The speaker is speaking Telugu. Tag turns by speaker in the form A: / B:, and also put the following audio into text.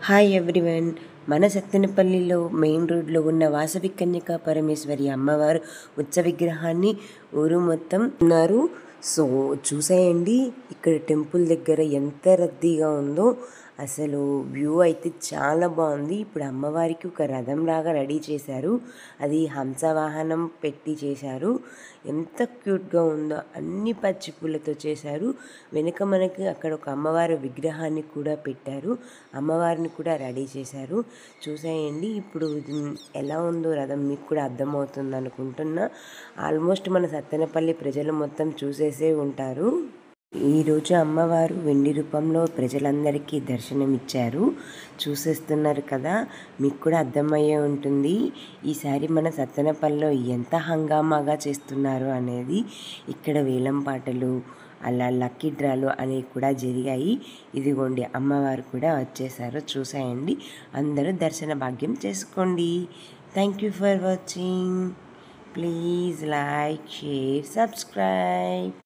A: Hi everyone. మన సత్తెనపల్లిలో మెయిన్ రోడ్లో ఉన్న వాసవి కన్యకా పరమేశ్వరి అమ్మవారు ఉత్సవ విగ్రహాన్ని ఊరు మొత్తం ఉన్నారు. సో చూసేయండి, ఇక్కడ టెంపుల్ దగ్గర ఎంత రద్దీగా ఉందో. అసలు వ్యూ అయితే చాలా బాగుంది. ఇప్పుడు అమ్మవారికి ఒక రథంలాగా రెడీ చేశారు. అది హంసవాహనం పెట్టి చేశారు. ఎంత క్యూట్గా ఉందో, అన్ని పచ్చి పూలతో చేశారు. వెనుక మనకి అక్కడ ఒక అమ్మవారి విగ్రహాన్ని కూడా పెట్టారు. అమ్మవారిని కూడా రెడీ చేశారు. చూసేయండి ఇప్పుడు ఎలా ఉందో రథం మీకు కూడా అర్థమవుతుంది అనుకుంటున్నా. ఆల్మోస్ట్ మన సత్తెనపల్లి ప్రజలు మొత్తం చూసేసే ఉంటారు. ఈరోజు అమ్మవారు వెండి రూపంలో ప్రజలందరికీ దర్శనమిచ్చారు. చూసేస్తున్నారు కదా, మీకు కూడా అర్థమయ్యే ఉంటుంది ఈసారి మన సత్తెనపల్లిలో ఎంత హంగామాగా చేస్తున్నారు అనేది. ఇక్కడ వేలం పాటలు, అలా లక్కీ డ్రాలు అనేవి కూడా జరిగాయి. ఇదిగోండి అమ్మవారు కూడా వచ్చేసారు. చూసేయండి, అందరూ దర్శన భాగ్యం చేసుకోండి. Thank you for watching. Please like, share, subscribe.